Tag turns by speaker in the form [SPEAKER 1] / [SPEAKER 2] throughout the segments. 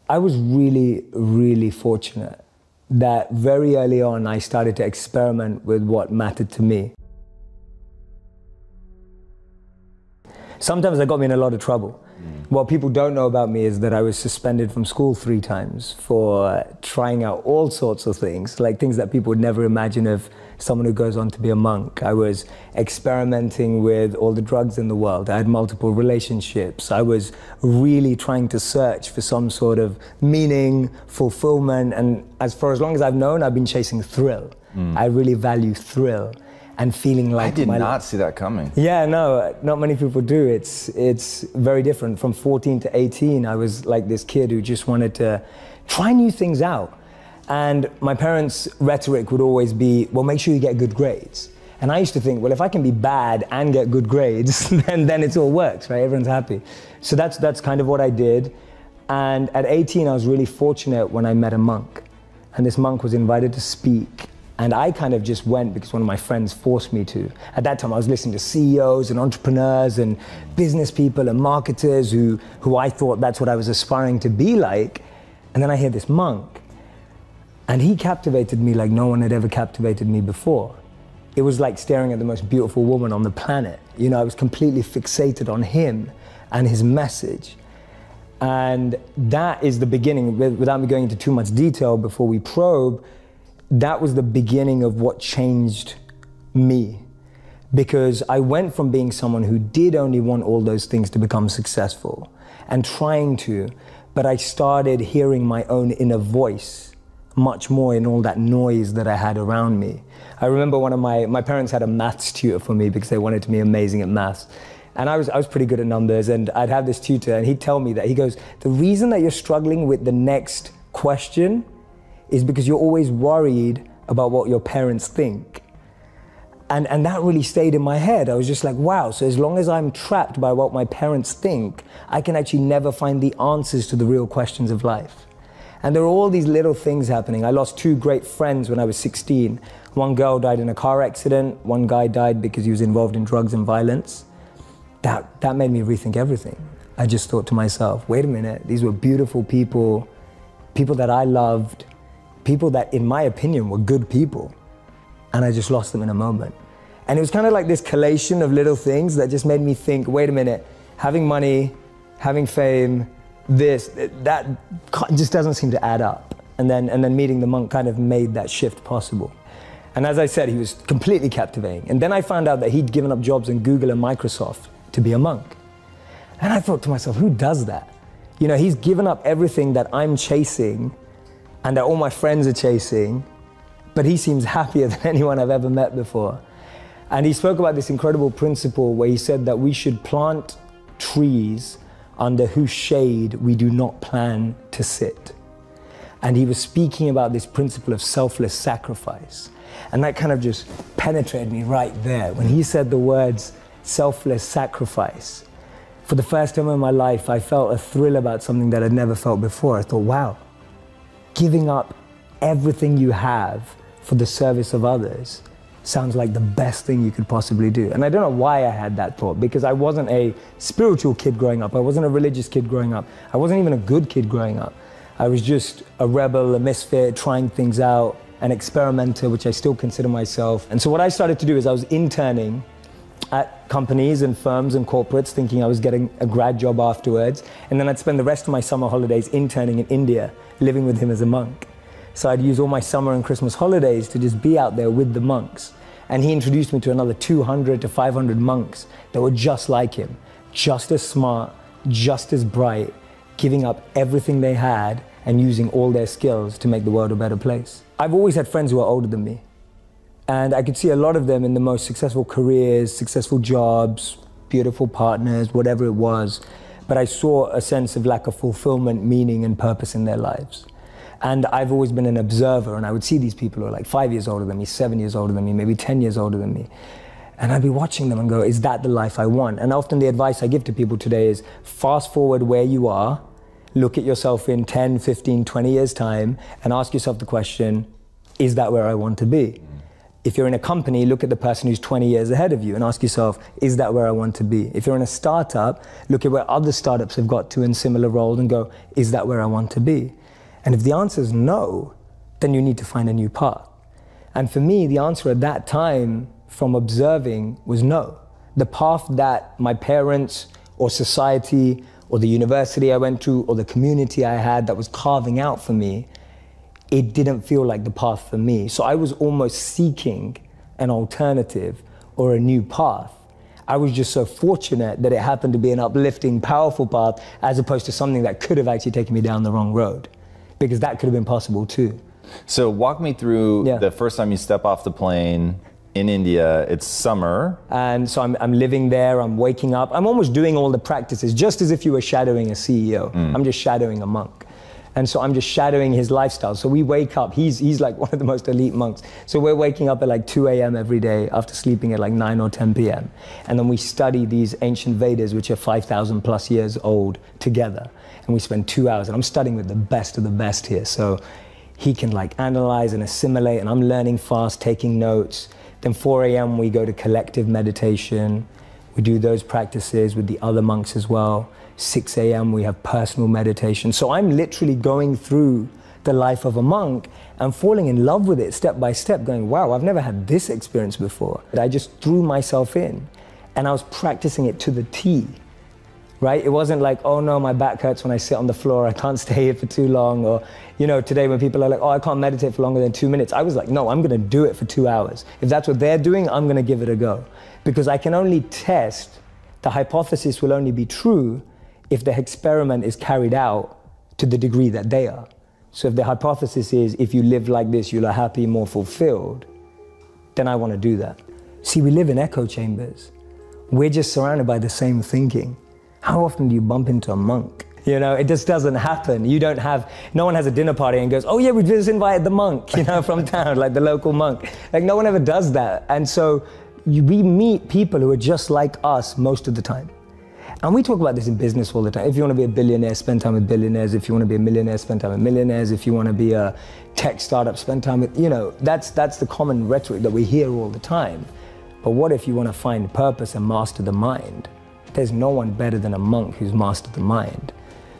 [SPEAKER 1] I was really, really fortunate that very early on I started to experiment with what mattered to me. Sometimes that got me in a lot of trouble. What people don't know about me is that I was suspended from school 3 times for trying out all sorts of things, like things that people would never imagine of someone who goes on to be a monk. I was experimenting with all the drugs in the world. I had multiple relationships. I was really trying to search for some sort of meaning, fulfillment, and for as long as I've known, I've been chasing thrill. I really value thrill. And feeling like
[SPEAKER 2] I did not see that coming.
[SPEAKER 1] Yeah, no, not many people do. It's very different. From 14 to 18, I was like this kid who just wanted to try new things out. And my parents' rhetoric would always be, well, make sure you get good grades. And I used to think, well, if I can be bad and get good grades, then it all works, right? Everyone's happy. So that's kind of what I did. And at 18, I was really fortunate when I met a monk. And this monk was invited to speak. And I kind of just went because one of my friends forced me to. At that time, I was listening to CEOs and entrepreneurs and business people and marketers who I thought that's what I was aspiring to be like. And then I hear this monk. And he captivated me like no one had ever captivated me before. It was like staring at the most beautiful woman on the planet. You know, I was completely fixated on him and his message. And that is the beginning, without me going into too much detail before we probe, that was the beginning of what changed me. Because I went from being someone who did only want all those things to become successful and trying to, but I started hearing my own inner voice much more in all that noise that I had around me. I remember one of my parents had a maths tutor for me because they wanted to be amazing at maths. And I was pretty good at numbers, and I'd have this tutor and he'd tell me that, he goes, the reason that you're struggling with the next question is because you're always worried about what your parents think. And that really stayed in my head. I was just like, wow, so as long as I'm trapped by what my parents think, I can actually never find the answers to the real questions of life. And there are all these little things happening. I lost 2 great friends when I was 16. One girl died in a car accident. One guy died because he was involved in drugs and violence. That made me rethink everything. I just thought to myself, wait a minute, these were beautiful people, people that I loved, people that, in my opinion, were good people. And I just lost them in a moment. And it was kind of like this collation of little things that just made me think, wait a minute, having money, having fame, that just doesn't seem to add up. And then meeting the monk kind of made that shift possible. And as I said, he was completely captivating. And then I found out that he'd given up jobs in Google and Microsoft to be a monk. And I thought to myself, who does that? You know, he's given up everything that I'm chasing and that all my friends are chasing, but he seems happier than anyone I've ever met before. And he spoke about this incredible principle where he said that we should plant trees under whose shade we do not plan to sit. And he was speaking about this principle of selfless sacrifice. And that kind of just penetrated me right there. When he said the words selfless sacrifice, for the first time in my life, I felt a thrill about something that I'd never felt before. I thought, wow, giving up everything you have for the service of others sounds like the best thing you could possibly do. And I don't know why I had that thought, because I wasn't a spiritual kid growing up. I wasn't a religious kid growing up. I wasn't even a good kid growing up. I was just a rebel, a misfit, trying things out, an experimenter, which I still consider myself. And so what I started to do is I was interning at companies and firms and corporates, thinking I was getting a grad job afterwards. And then I'd spend the rest of my summer holidays interning in India, living with him as a monk. So I'd use all my summer and Christmas holidays to just be out there with the monks. And he introduced me to another 200 to 500 monks that were just like him, just as smart, just as bright, giving up everything they had and using all their skills to make the world a better place. I've always had friends who are older than me. And I could see a lot of them in the most successful careers, successful jobs, beautiful partners, whatever it was. But I saw a sense of lack of fulfillment, meaning, and purpose in their lives. And I've always been an observer, and I would see these people who are like 5 years older than me, 7 years older than me, maybe 10 years older than me. And I'd be watching them and go, is that the life I want? And often the advice I give to people today is fast forward where you are, look at yourself in 10, 15, 20 years' time, and ask yourself the question, is that where I want to be? If you're in a company, look at the person who's 20 years ahead of you and ask yourself, is that where I want to be? If you're in a startup, look at where other startups have got to in similar roles and go, is that where I want to be? And if the answer is no, then you need to find a new path. And for me, the answer at that time from observing was no. The path that my parents or society or the university I went to or the community I had that was carving out for me, it didn't feel like the path for me. So I was almost seeking an alternative or a new path. I was just so fortunate that it happened to be an uplifting, powerful path as opposed to something that could have actually taken me down the wrong road, because that could have been possible too.
[SPEAKER 2] So walk me through the first time you step off the plane in India. It's summer.
[SPEAKER 1] And so I'm living there, I'm waking up. I'm almost doing all the practices, just as if you were shadowing a CEO. I'm just shadowing a monk. And so I'm just shadowing his lifestyle. So we wake up, he's like one of the most elite monks. So we're waking up at like 2 a.m. every day after sleeping at like 9 or 10 p.m. And then we study these ancient Vedas, which are 5,000 plus years old, together. And we spend 2 hours, and I'm studying with the best of the best here. So he can like analyze and assimilate, and I'm learning fast, taking notes. Then 4 a.m. we go to collective meditation. We do those practices with the other monks as well. 6 a.m. we have personal meditation. So I'm literally going through the life of a monk and falling in love with it step by step, going, wow, I've never had this experience before. I just threw myself in and I was practicing it to the T, right? It wasn't like, oh no, my back hurts when I sit on the floor, I can't stay here for too long. Or, you know, today when people are like, oh, I can't meditate for longer than 2 minutes. I was like, no, I'm gonna do it for 2 hours. If that's what they're doing, I'm gonna give it a go. Because I can only test, the hypothesis will only be true if the experiment is carried out to the degree that they are. So if the hypothesis is, if you live like this, you'll be happy, more fulfilled, then I want to do that. See, we live in echo chambers. We're just surrounded by the same thinking. How often do you bump into a monk? You know, it just doesn't happen. No one has a dinner party and goes, oh yeah, we just invited the monk, you know, from town, like the local monk. Like no one ever does that. And so we meet people who are just like us most of the time. And we talk about this in business all the time. If you want to be a billionaire, spend time with billionaires. If you want to be a millionaire, spend time with millionaires. If you want to be a tech startup, spend time with, you know, that's the common rhetoric that we hear all the time. But what if you want to find purpose and master the mind? There's no one better than a monk who's mastered the mind.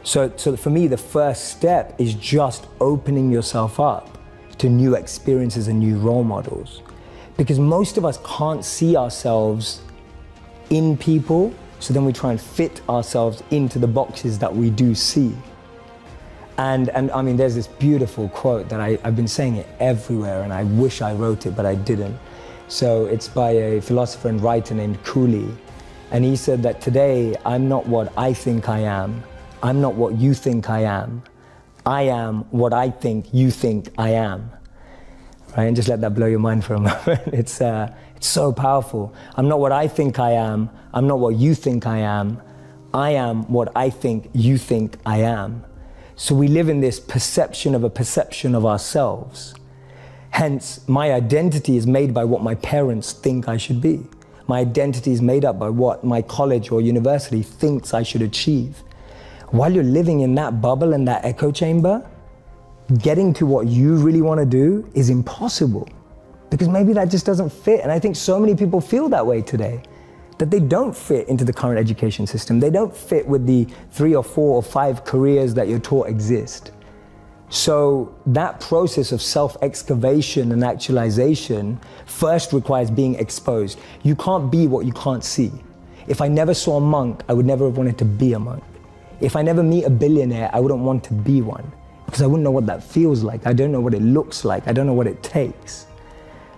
[SPEAKER 1] So for me, the first step is just opening yourself up to new experiences and new role models. Because most of us can't see ourselves in people, so then we try and fit ourselves into the boxes that we do see. And I mean, there's this beautiful quote that I've been saying it everywhere, and I wish I wrote it, but I didn't. So it's by a philosopher and writer named Cooley. And he said that today, I'm not what I think I am. I'm not what you think I am. I am what I think you think I am. Right? And just let that blow your mind for a moment. It's so powerful. I'm not what I think I am. I'm not what you think I am. I am what I think you think I am. So we live in this perception of a perception of ourselves. Hence, my identity is made by what my parents think I should be. My identity is made up by what my college or university thinks I should achieve. While you're living in that bubble and that echo chamber, getting to what you really want to do is impossible. Because maybe that just doesn't fit. And I think so many people feel that way today, that they don't fit into the current education system. They don't fit with the 3 or 4 or 5 careers that you're taught exist. So that process of self-excavation and actualization first requires being exposed. You can't be what you can't see. If I never saw a monk, I would never have wanted to be a monk. If I never meet a billionaire, I wouldn't want to be one, because I wouldn't know what that feels like. I don't know what it looks like. I don't know what it takes.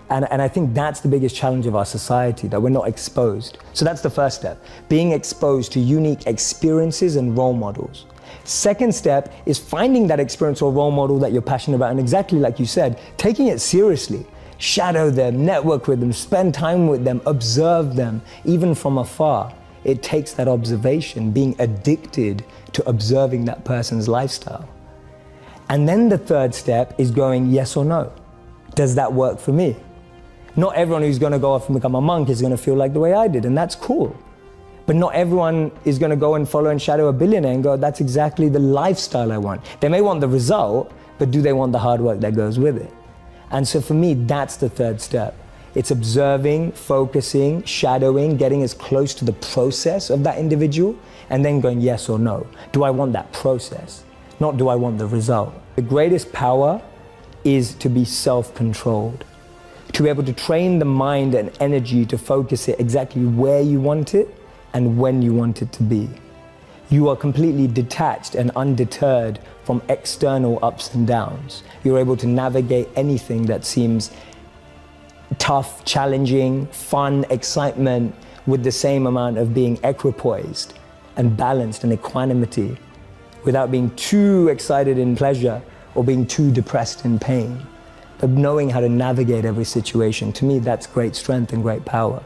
[SPEAKER 1] And I think that's the biggest challenge of our society, that we're not exposed. So that's the first step, being exposed to unique experiences and role models. Second step is finding that experience or role model that you're passionate about, and exactly like you said, taking it seriously. Shadow them, network with them, spend time with them, observe them, even from afar. It takes that observation, being addicted to observing that person's lifestyle. And then the third step is going yes or no. Does that work for me? Not everyone who's going to go off and become a monk is going to feel like the way I did, and that's cool. But not everyone is going to go and follow and shadow a billionaire and go, that's exactly the lifestyle I want. They may want the result, but do they want the hard work that goes with it? And so for me, that's the third step. It's observing, focusing, shadowing, getting as close to the process of that individual, and then going yes or no. Do I want that process? Not do I want the result. The greatest power is to be self-controlled, to be able to train the mind and energy to focus it exactly where you want it and when you want it to be. You are completely detached and undeterred from external ups and downs. You're able to navigate anything that seems tough, challenging, fun, excitement, with the same amount of being equipoised and balanced and equanimity, without being too excited in pleasure or being too depressed in pain. But knowing how to navigate every situation, to me, that's great strength and great power.